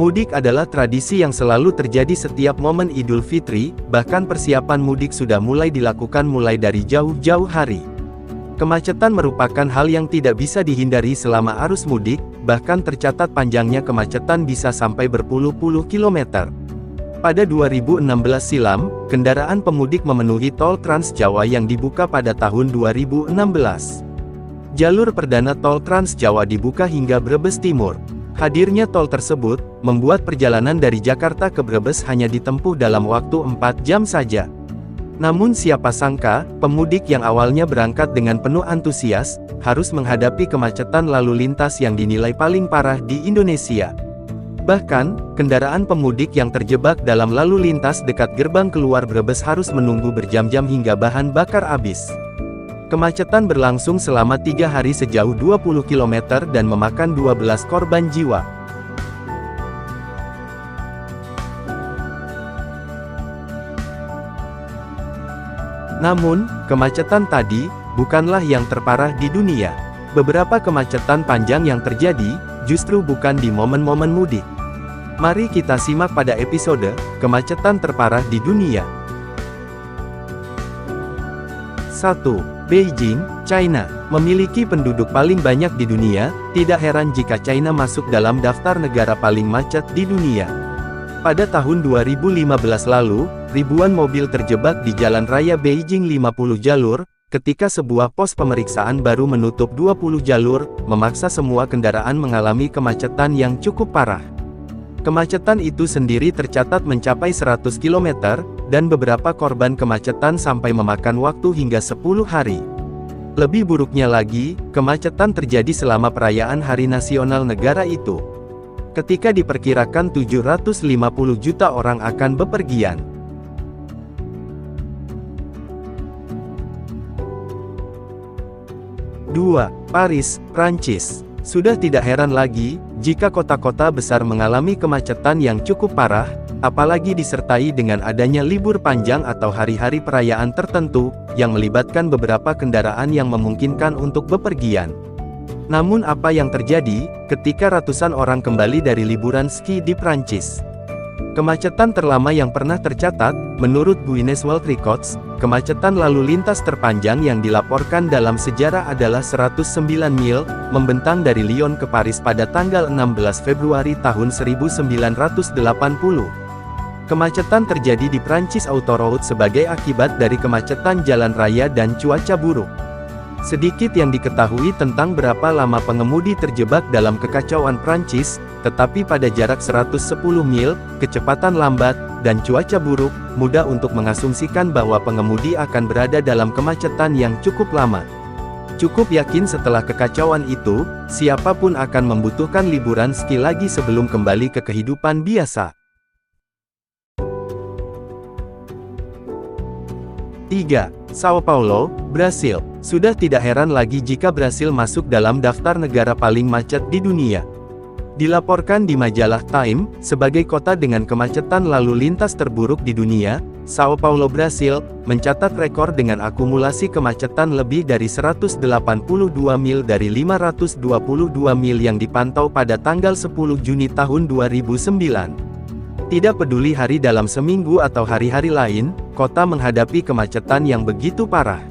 Mudik adalah tradisi yang selalu terjadi setiap momen Idul Fitri, bahkan persiapan mudik sudah mulai dilakukan mulai dari jauh-jauh hari. Kemacetan merupakan hal yang tidak bisa dihindari selama arus mudik, bahkan tercatat panjangnya kemacetan bisa sampai berpuluh-puluh kilometer. Pada 2016 silam, kendaraan pemudik memenuhi tol Trans Jawa yang dibuka pada tahun 2016. Jalur perdana tol Trans Jawa dibuka hingga Brebes Timur. Hadirnya tol tersebut, membuat perjalanan dari Jakarta ke Brebes hanya ditempuh dalam waktu 4 jam saja. Namun siapa sangka, pemudik yang awalnya berangkat dengan penuh antusias, harus menghadapi kemacetan lalu lintas yang dinilai paling parah di Indonesia. Bahkan, kendaraan pemudik yang terjebak dalam lalu lintas dekat gerbang keluar Brebes harus menunggu berjam-jam hingga bahan bakar habis. Kemacetan berlangsung selama 3 hari sejauh 20 km dan memakan 12 korban jiwa. Namun, kemacetan tadi, bukanlah yang terparah di dunia. Beberapa kemacetan panjang yang terjadi, justru bukan di momen-momen mudik. Mari kita simak pada episode, Kemacetan Terparah di Dunia. 1. Beijing, China. Memiliki penduduk paling banyak di dunia, tidak heran jika China masuk dalam daftar negara paling macet di dunia. Pada tahun 2015 lalu, ribuan mobil terjebak di jalan raya Beijing 50 jalur, ketika sebuah pos pemeriksaan baru menutup 20 jalur, memaksa semua kendaraan mengalami kemacetan yang cukup parah. Kemacetan itu sendiri tercatat mencapai 100 km, dan beberapa korban kemacetan sampai memakan waktu hingga 10 hari. Lebih buruknya lagi, kemacetan terjadi selama perayaan Hari Nasional negara itu. Ketika diperkirakan 750 juta orang akan bepergian. 2. Paris, Prancis. Sudah tidak heran lagi, jika kota-kota besar mengalami kemacetan yang cukup parah, apalagi disertai dengan adanya libur panjang atau hari-hari perayaan tertentu, yang melibatkan beberapa kendaraan yang memungkinkan untuk bepergian. Namun apa yang terjadi, ketika ratusan orang kembali dari liburan ski di Prancis? Kemacetan terlama yang pernah tercatat, menurut Guinness World Records, kemacetan lalu lintas terpanjang yang dilaporkan dalam sejarah adalah 109 mil, membentang dari Lyon ke Paris pada tanggal 16 Februari tahun 1980. Kemacetan terjadi di Prancis Autoroute sebagai akibat dari kemacetan jalan raya dan cuaca buruk. Sedikit yang diketahui tentang berapa lama pengemudi terjebak dalam kekacauan Prancis, tetapi pada jarak 110 mil, kecepatan lambat, dan cuaca buruk, mudah untuk mengasumsikan bahwa pengemudi akan berada dalam kemacetan yang cukup lama. Cukup yakin setelah kekacauan itu, siapapun akan membutuhkan liburan ski lagi sebelum kembali ke kehidupan biasa. 3. Sao Paulo, Brasil. Sudah tidak heran lagi jika Brasil masuk dalam daftar negara paling macet di dunia. Dilaporkan di majalah Time, sebagai kota dengan kemacetan lalu lintas terburuk di dunia, Sao Paulo, Brasil, mencatat rekor dengan akumulasi kemacetan lebih dari 182 mil dari 522 mil yang dipantau pada tanggal 10 Juni tahun 2009. Tidak peduli hari dalam seminggu atau hari-hari lain, kota menghadapi kemacetan yang begitu parah.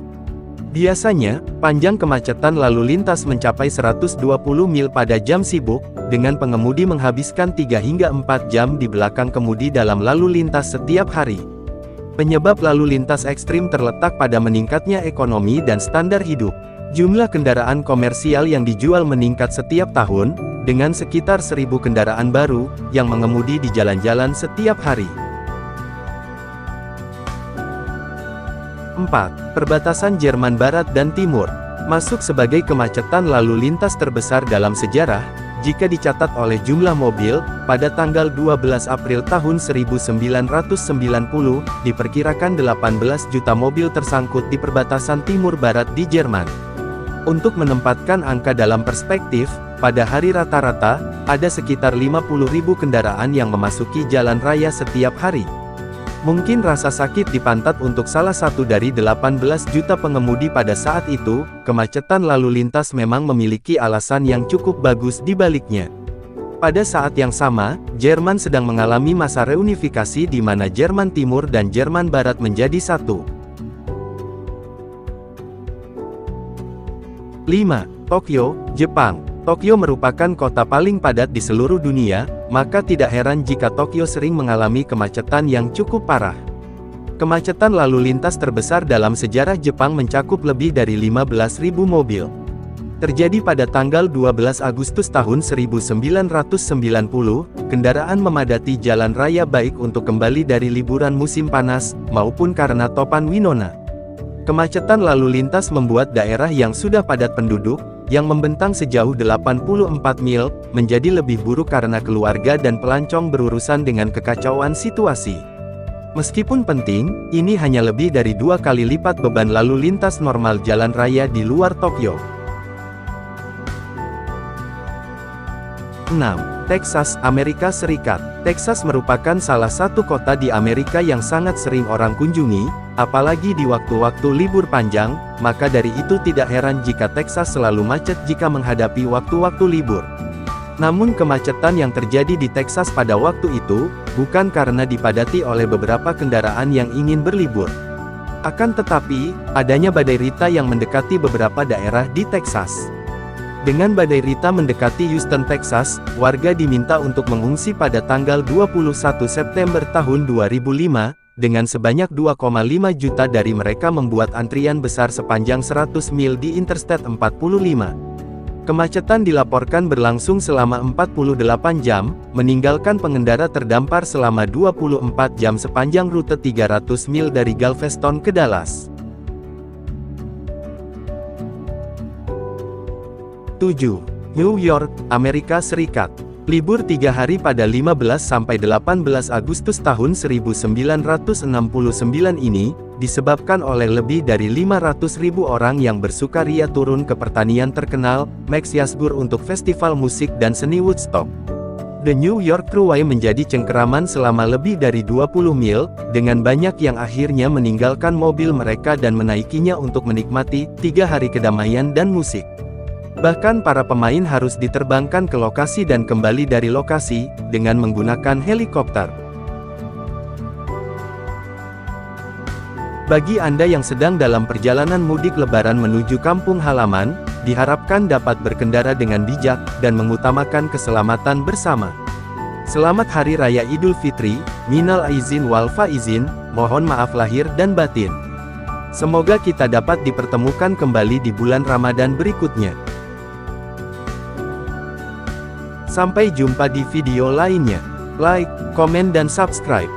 Biasanya, panjang kemacetan lalu lintas mencapai 120 mil pada jam sibuk, dengan pengemudi menghabiskan 3 hingga 4 jam di belakang kemudi dalam lalu lintas setiap hari. Penyebab lalu lintas ekstrim terletak pada meningkatnya ekonomi dan standar hidup. Jumlah kendaraan komersial yang dijual meningkat setiap tahun, dengan sekitar 1.000 kendaraan baru, yang mengemudi di jalan-jalan setiap hari. 4. Perbatasan Jerman Barat dan Timur. Masuk sebagai kemacetan lalu lintas terbesar dalam sejarah, jika dicatat oleh jumlah mobil, pada tanggal 12 April tahun 1990, diperkirakan 18 juta mobil tersangkut di perbatasan timur barat di Jerman. Untuk menempatkan angka dalam perspektif, pada hari rata-rata, ada sekitar 50.000 kendaraan yang memasuki jalan raya setiap hari. Mungkin rasa sakit di pantat untuk salah satu dari 18 juta pengemudi pada saat itu, kemacetan lalu lintas memang memiliki alasan yang cukup bagus di baliknya. Pada saat yang sama, Jerman sedang mengalami masa reunifikasi di mana Jerman Timur dan Jerman Barat menjadi satu. 5. Tokyo, Jepang. Tokyo merupakan kota paling padat di seluruh dunia, maka tidak heran jika Tokyo sering mengalami kemacetan yang cukup parah. Kemacetan lalu lintas terbesar dalam sejarah Jepang mencakup lebih dari 15.000 mobil. Terjadi pada tanggal 12 Agustus tahun 1990, kendaraan memadati jalan raya baik untuk kembali dari liburan musim panas, maupun karena topan Winona. Kemacetan lalu lintas membuat daerah yang sudah padat penduduk, yang membentang sejauh 84 mil, menjadi lebih buruk karena keluarga dan pelancong berurusan dengan kekacauan situasi. Meskipun penting, ini hanya lebih dari 2 kali lipat beban lalu lintas normal jalan raya di luar Tokyo. 6. Texas, Amerika Serikat. Texas merupakan salah satu kota di Amerika yang sangat sering orang kunjungi, apalagi di waktu-waktu libur panjang, maka dari itu tidak heran jika Texas selalu macet jika menghadapi waktu-waktu libur. Namun kemacetan yang terjadi di Texas pada waktu itu, bukan karena dipadati oleh beberapa kendaraan yang ingin berlibur. Akan tetapi, adanya badai Rita yang mendekati beberapa daerah di Texas. Dengan badai Rita mendekati Houston, Texas, warga diminta untuk mengungsi pada tanggal 21 September tahun 2005, dengan sebanyak 2,5 juta dari mereka membuat antrian besar sepanjang 100 mil di Interstate 45. Kemacetan dilaporkan berlangsung selama 48 jam, meninggalkan pengendara terdampar selama 24 jam sepanjang rute 300 mil dari Galveston ke Dallas. 7. New York, Amerika Serikat. Libur 3 hari pada 15–18 Agustus tahun 1969 ini, disebabkan oleh lebih dari 500.000 orang yang bersukaria turun ke pertanian terkenal, Max Yasgur untuk festival musik dan seni Woodstock. The New York Thruway menjadi cengkeraman selama lebih dari 20 mil, dengan banyak yang akhirnya meninggalkan mobil mereka dan menaikinya untuk menikmati 3 hari kedamaian dan musik. Bahkan para pemain harus diterbangkan ke lokasi dan kembali dari lokasi, dengan menggunakan helikopter. Bagi Anda yang sedang dalam perjalanan mudik lebaran menuju kampung halaman, diharapkan dapat berkendara dengan bijak, dan mengutamakan keselamatan bersama. Selamat Hari Raya Idul Fitri, Minal Aizin wal Faizin, mohon maaf lahir dan batin. Semoga kita dapat dipertemukan kembali di bulan Ramadan berikutnya. Sampai jumpa di video lainnya. Like, komen dan subscribe.